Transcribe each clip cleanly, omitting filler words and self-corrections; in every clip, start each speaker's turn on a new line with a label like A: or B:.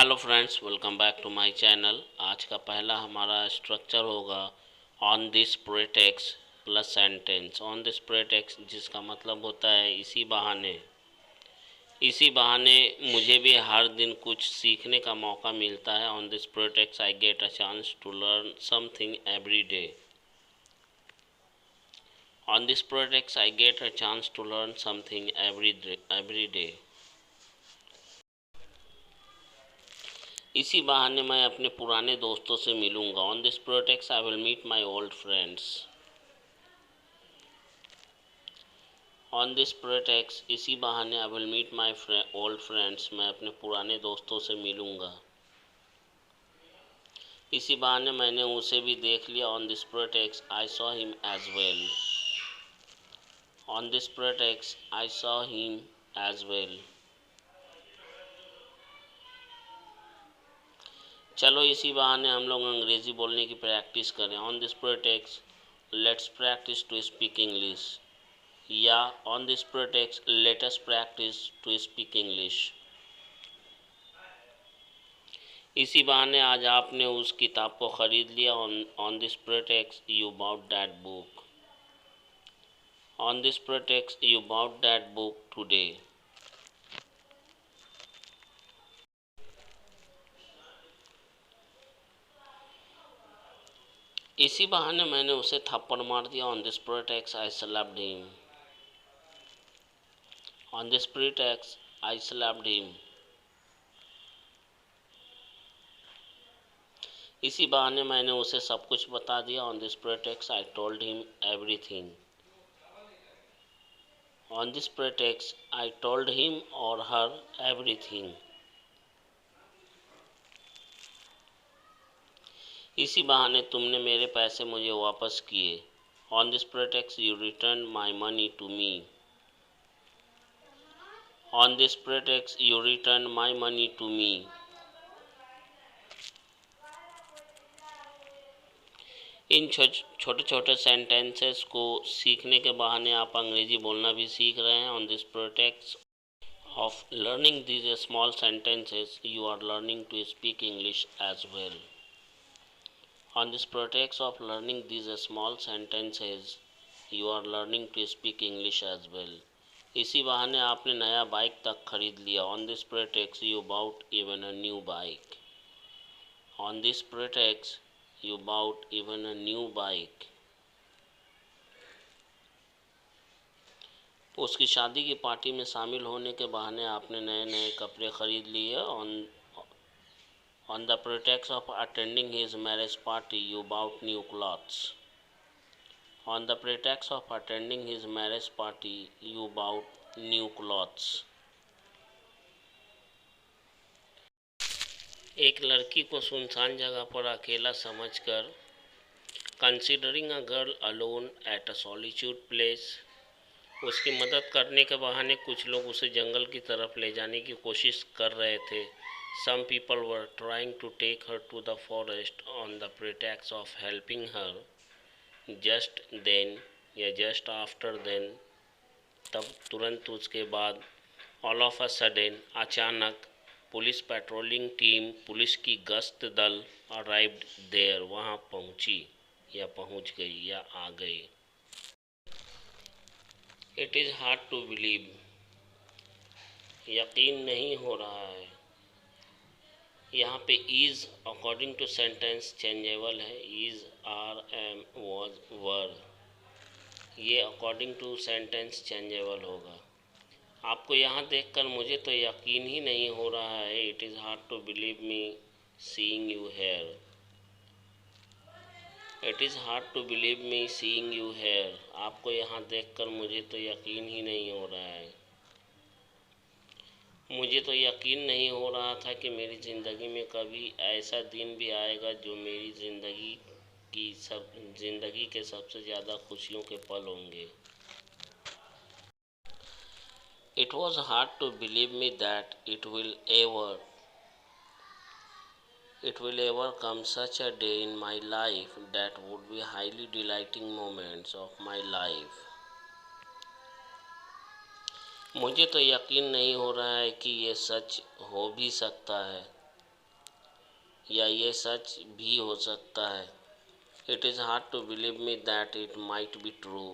A: Hello friends, welcome back to my channel. आज का पहला हमारा स्ट्रक्चर होगा on this pretext plus sentence. On this pretext जिसका मतलब होता है इसी बहाने। इसी बहाने मुझे भी हर दिन कुछ सीखने का मौका मिलता है। On this pretext I get a chance to learn something every day. On this pretext I get a chance to learn something every day. इसी बहाने मैं अपने पुराने दोस्तों से मिलूंगा। On this pretext I will meet my old friends. On this pretext इसी बहाने I will meet my old friends, मैं अपने पुराने दोस्तों से मिलूंगा। इसी बहाने मैंने उसे भी देख लिया। On this pretext I saw him as well. On this pretext I saw him as well. चलो इसी बहाने हम लोग अंग्रेज़ी बोलने की प्रैक्टिस करें। On this pretext let's practice to speak English. या on this pretext let us practice to speak English. इसी बहाने आज आपने उस किताब को ख़रीद लिया। On this pretext you bought that book. On this pretext you bought that book today. इसी बहाने मैंने उसे थप्पड़ मार दिया। On this pretext I slapped him. On this pretext I slapped him. इसी बहाने मैंने उसे सब कुछ बता दिया। On this pretext I told him everything. On this pretext I told him और हर एवरीथिंग। इसी बहाने तुमने मेरे पैसे मुझे वापस किए। On this pretext you return my money to me. On this pretext you return my money to me. इन छोटे छोटे सेंटेंसेस को सीखने के बहाने आप अंग्रेजी बोलना भी सीख रहे हैं। On this pretext of learning these small sentences you are learning to speak English as well. On this pretext of learning these small sentences, you are learning to speak English as well. इसी बहाने आपने नया bike तक खरीद लिया। On this pretext you bought even a new bike. On this pretext you bought even a new bike. उसकी शादी की पार्टी में शामिल होने के बहाने आपने नए नए कपड़े खरीद लिए। On the pretext of attending his marriage party, you bought new clothes. On the pretext of attending his marriage party, you bought new clothes. एक लड़की को सुनसान जगह पर अकेला समझकर, considering a girl alone at a solitude place, उसकी मदद करने के बहाने कुछ लोग उसे जंगल की तरफ ले जाने की कोशिश कर रहे थे। Some people were trying to take her to the forest on the pretext of helping her. Just then या just after then, तब तुरंत उसके बाद, ऑल ऑफ अ सडन अचानक, पुलिस पेट्रोलिंग टीम पुलिस की गश्त दल अराइव्ड देयर वहाँ पहुँची या पहुँच गई या आ गई। It is hard to believe, यकीन नहीं हो रहा है। यहाँ पे is according to sentence changeable है। Is are am was were, ये अकॉर्डिंग टू सेंटेंस चेंजेबल होगा। आपको यहाँ देखकर मुझे तो यकीन ही नहीं हो रहा है। It is hard to believe me seeing you here. It is hard to believe me seeing you here, आपको यहाँ देखकर मुझे तो यकीन ही नहीं हो रहा है। मुझे तो यकीन नहीं हो रहा था कि मेरी ज़िंदगी में कभी ऐसा दिन भी आएगा जो मेरी ज़िंदगी के सबसे ज़्यादा खुशियों के पल होंगे। It was hard to believe me that it will ever come such a day in my life that would be highly delighting moments of my life. मुझे तो यकीन नहीं हो रहा है कि ये सच हो भी सकता है। या ये सच भी हो सकता है। It is hard to believe me that it might be true.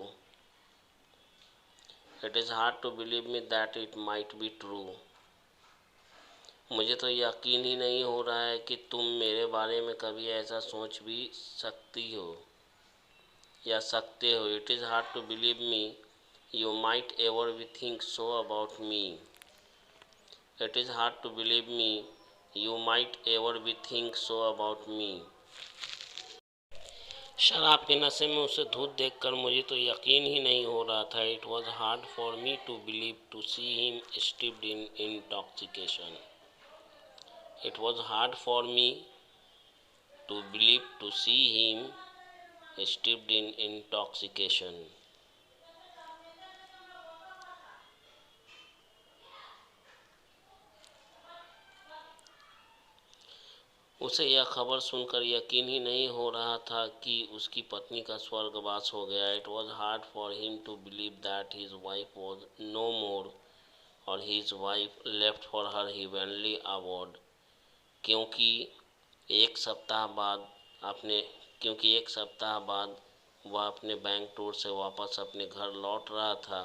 A: It is hard to believe me that it might be true. मुझे तो यकीन ही नहीं हो रहा है कि तुम मेरे बारे में कभी ऐसा सोच भी सकती हो या सकते हो। It is hard to believe me you might ever be think so about me. It is hard to believe me you might ever be think so about me. शराब के नशे में उसे धूत देखकर मुझे तो यकीन ही नहीं हो रहा था। It was hard for me to believe to see him steeped in intoxication. It was hard for me to believe to see him steeped in intoxication. उसे यह खबर सुनकर यकीन ही नहीं हो रहा था कि उसकी पत्नी का स्वर्गवास हो गया। It was hard for him to believe that his wife was no more और his wife left for her heavenly abode. क्योंकि एक सप्ताह बाद अपने क्योंकि एक सप्ताह बाद वह अपने बैंक टूर से वापस अपने घर लौट रहा था।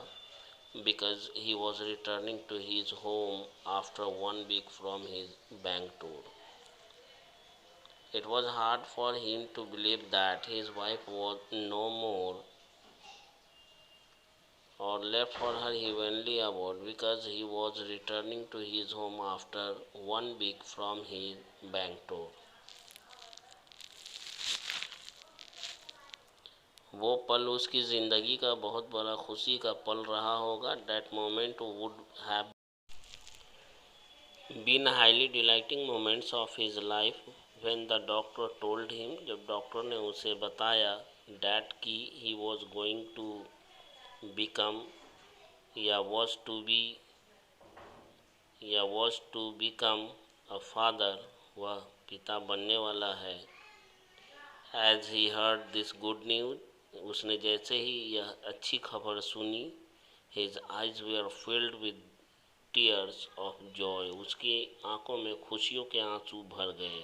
A: Because he was returning to his home after 1 week from his bank tour. It was hard for him to believe that his wife was no more or left for her heavenly abode because he was returning to his home after 1 week from his bank tour. वो पल उसकी ज़िंदगी का बहुत बड़ा खुशी का पल रहा होगा। That moment would have been highly delighting moments of his life when the doctor told him, जब डॉक्टर ने उसे बताया that कि he was going to become या was to become a father, वह पिता बनने वाला है। As he heard this good news, उसने जैसे ही यह अच्छी खबर सुनी, his eyes were filled with tears of joy, उसकी आंखों में खुशियों के आंसू भर गए।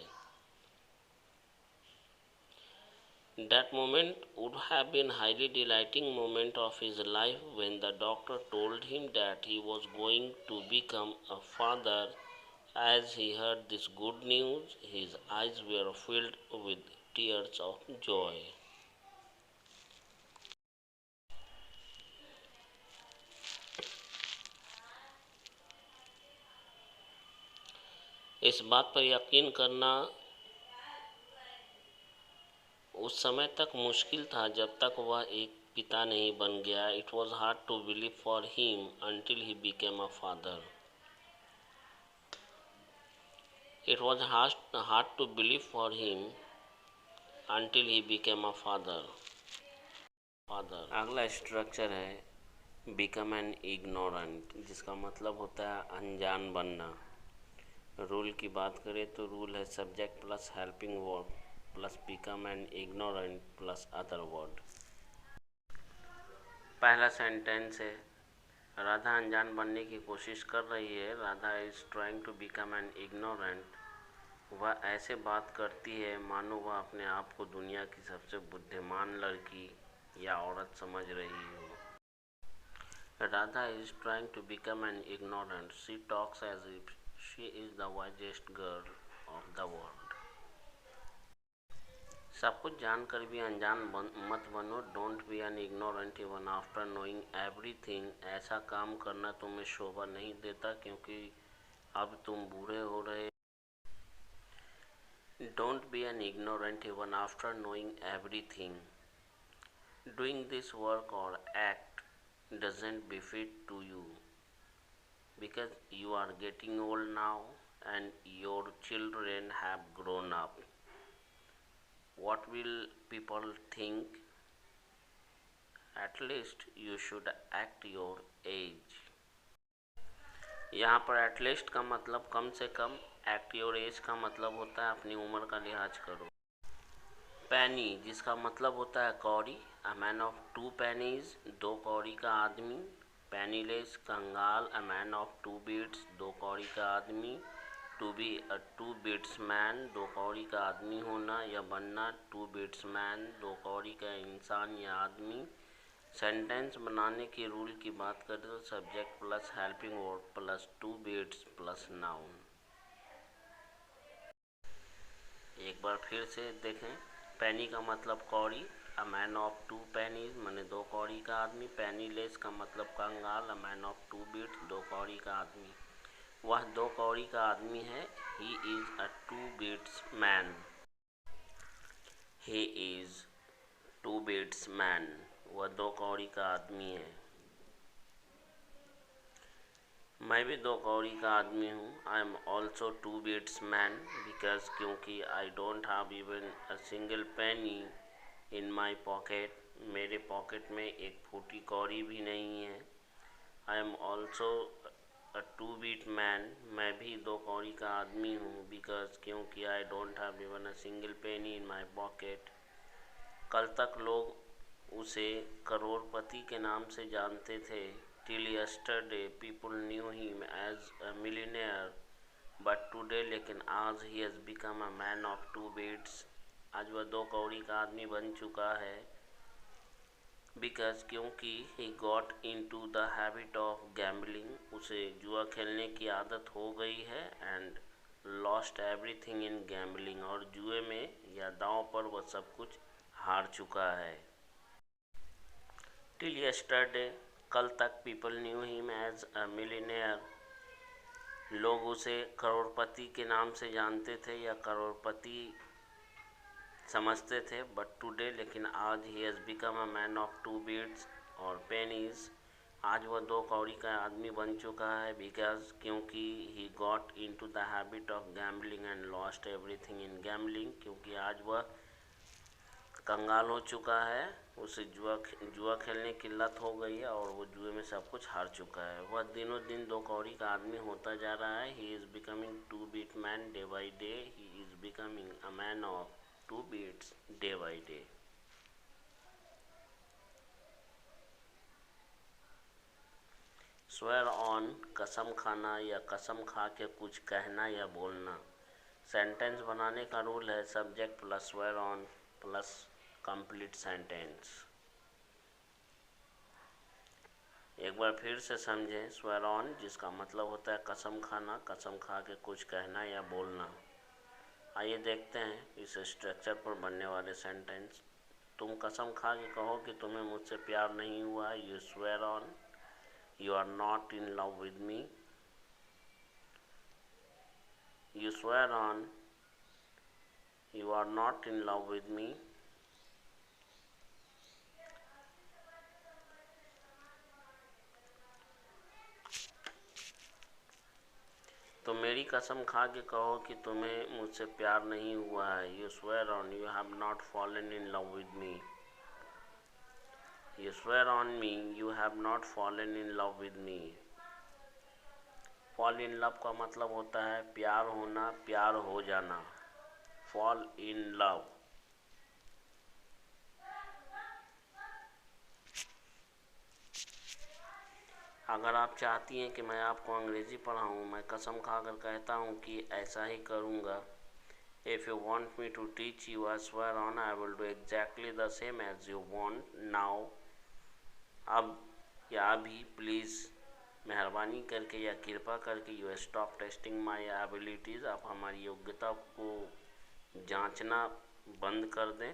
A: That moment would have been highly delighting moment of his life when the doctor told him that he was going to become a father. As he heard this good news, his eyes were filled with tears of joy. इस बात पर यकीन करना उस समय तक मुश्किल था जब तक वह एक पिता नहीं बन गया। It was hard to believe for him until he became a father. It was hard to believe for him until he became a father. अगला स्ट्रक्चर है बिकम एन इग्नोरेंट, जिसका मतलब होता है अनजान बनना। रूल की बात करें तो रूल है subject plus helping verb plus become an ignorant plus other word. पहला सेंटेंस है राधा अनजान बनने की कोशिश कर रही है। Radha is trying to become an ignorant. वह ऐसे बात करती है मानो वह अपने आप को दुनिया की सबसे बुद्धिमान लड़की या औरत समझ रही हो। Radha is trying to become an ignorant. She talks as if she is the wisest girl of the world. सब कुछ जानकर भी अनजान मत बनो। Don't be an ignorant even after knowing everything. ऐसा काम करना तुम्हें शोभा नहीं देता क्योंकि अब तुम बूढ़े हो रहे। Don't be an ignorant even after knowing everything. Doing this work और act doesn't befit to you because you are getting old now and your children have grown up. What will people think? At least you should act your age. यहाँ पर at least का मतलब कम से कम, act your age का मतलब होता है अपनी उम्र का लिहाज करो। पैनी जिसका मतलब होता है कौड़ी, अ मैन ऑफ 2 pennies, 2 कौड़ी का आदमी। पैनीलेस कंगाल, अ मैन ऑफ 2 beads, 2 कौड़ी का आदमी। To be a two bits man, दो कौड़ी का आदमी होना या बनना, टू बिट्स मैन, दो कौड़ी का इंसान या आदमी। सेंटेंस बनाने के रूल की बात करें तो subject plus helping verb plus two bits plus noun. एक बार फिर से देखें, पैनी का मतलब कौड़ी, a man of two pennies माने दो कौड़ी का आदमी, पैनीलेस का मतलब कंगाल, a man of two bits दो कौड़ी का आदमी। वह दो कौड़ी का आदमी है, he is a two bits man, he is two bits man, वह दो कौड़ी का आदमी है। मैं भी दो कौड़ी का आदमी हूँ, I am also two bits man, because क्योंकि I don't have even a single penny in my pocket, मेरे पॉकेट में एक फूटी कौड़ी भी नहीं है। I am also a two bit man, मैं भी दो कौड़ी का आदमी हूँ, बिकॉज क्योंकि I don't have even a single penny in my pocket. कल तक लोग उसे करोड़पति के नाम से जानते थे, till yesterday people knew him as a millionaire, but today लेकिन आज he has become a man of two bits, आज वह दो कौड़ी का आदमी बन चुका है। बिकॉज क्योंकि he got into the habit of gambling, उसे जुआ खेलने की आदत हो गई है, and lost everything in gambling, और जुए में या दांव पर वह सब कुछ हार चुका है। टिल यस्टरडे कल तक people knew him as a millionaire, लोग उसे करोड़पति के नाम से जानते थे या करोड़पति समझते थे, बट टुडे लेकिन आज he has become a man of two bits और पेनीज, आज वह दो कौड़ी का आदमी बन चुका है। बिकॉज क्योंकि he got into the habit of gambling and lost everything in gambling, क्योंकि आज वह कंगाल हो चुका है, उसे जुआ खेलने की लत हो गई है और वो जुए में सब कुछ हार चुका है। वह दिनों दिन दो कौड़ी का आदमी होता जा रहा है, he is becoming two bit man day by day, he is becoming a man of two bits day by day. Swear on कसम खाना या कसम खा के कुछ कहना या बोलना। सेंटेंस बनाने का रूल है subject plus swear on plus complete sentence. एक बार फिर से समझें, स्वेयर ऑन जिसका मतलब होता है कसम खाना, कसम खा के कुछ कहना या बोलना। आइए देखते हैं इस स्ट्रक्चर पर बनने वाले सेंटेंस। तुम कसम खा के कहो कि तुम्हें मुझसे प्यार नहीं हुआ, you swear on you are not in love with me, you swear on you are not in love with me, तो मेरी कसम खा के कहो कि तुम्हें मुझसे प्यार नहीं हुआ है, you swear on you have not fallen in love with me, you swear on me you have not fallen in love with me। fall in love का मतलब होता है प्यार होना, प्यार हो जाना, fall in love। अगर आप चाहती हैं कि मैं आपको अंग्रेज़ी पढ़ाऊँ, मैं कसम खाकर कहता हूँ कि ऐसा ही करूँगा। If you want me to teach you, I swear on I will do exactly the same as you want now। अब या अभी प्लीज़ मेहरबानी करके या कृपा करके you stop testing my abilities, आप हमारी योग्यता को जांचना बंद कर दें।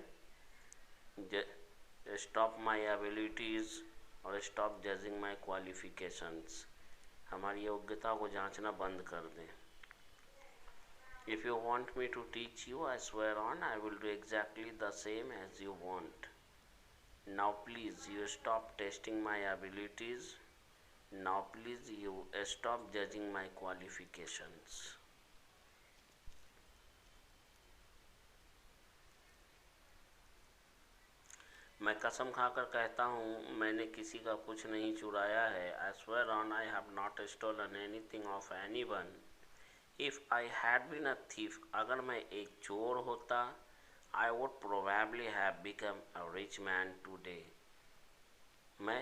A: स्टॉप माई एबिलिटीज़ और स्टॉप जजिंग माई क्वालिफिकेशंस, हमारी योग्यता को जांचना बंद कर दें। If you want me to teach you, I swear on I will do exactly the same as you want. Now please you stop testing my abilities. Now please you stop judging my qualifications. मैं कसम खाकर कहता हूँ मैंने किसी का कुछ नहीं चुराया है। I swear on I have not stolen anything of anyone. If I had been a thief, अगर मैं एक चोर होता, I would probably have become a rich man today. मैं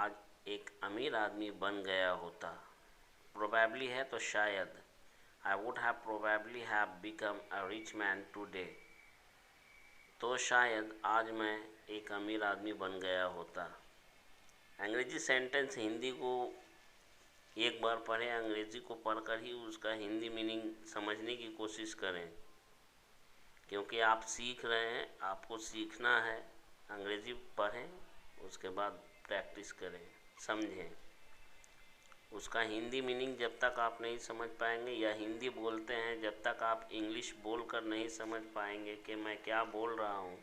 A: आज एक अमीर आदमी बन गया होता। Probably है तो शायद, I would have probably have become a rich man today. तो शायद आज मैं एक अमीर आदमी बन गया होता। अंग्रेजी सेंटेंस हिंदी को एक बार पढ़ें, अंग्रेजी को पढ़कर ही उसका हिंदी मीनिंग समझने की कोशिश करें, क्योंकि आप सीख रहे हैं, आपको सीखना है। अंग्रेजी पढ़ें, उसके बाद प्रैक्टिस करें, समझें। उसका हिंदी मीनिंग जब तक आप नहीं समझ पाएंगे, या हिंदी बोलते हैं जब तक आप इंग्लिश बोलकर नहीं समझ पाएंगे कि मैं क्या बोल रहा हूँ,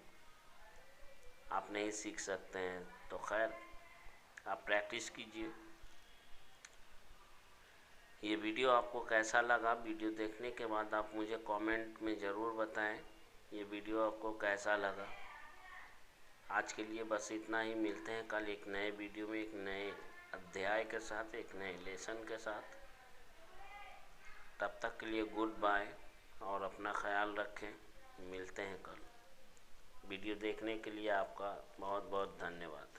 A: आप नहीं सीख सकते हैं। तो खैर, आप प्रैक्टिस कीजिए। ये वीडियो आपको कैसा लगा, वीडियो देखने के बाद आप मुझे कमेंट में ज़रूर बताएं ये वीडियो आपको कैसा लगा। आज के लिए बस इतना ही। मिलते हैं कल एक नए वीडियो में, एक नए अध्याय के साथ, एक नए लेसन के साथ। तब तक के लिए गुड बाय और अपना ख्याल रखें। मिलते हैं कल। वीडियो देखने के लिए आपका बहुत बहुत धन्यवाद।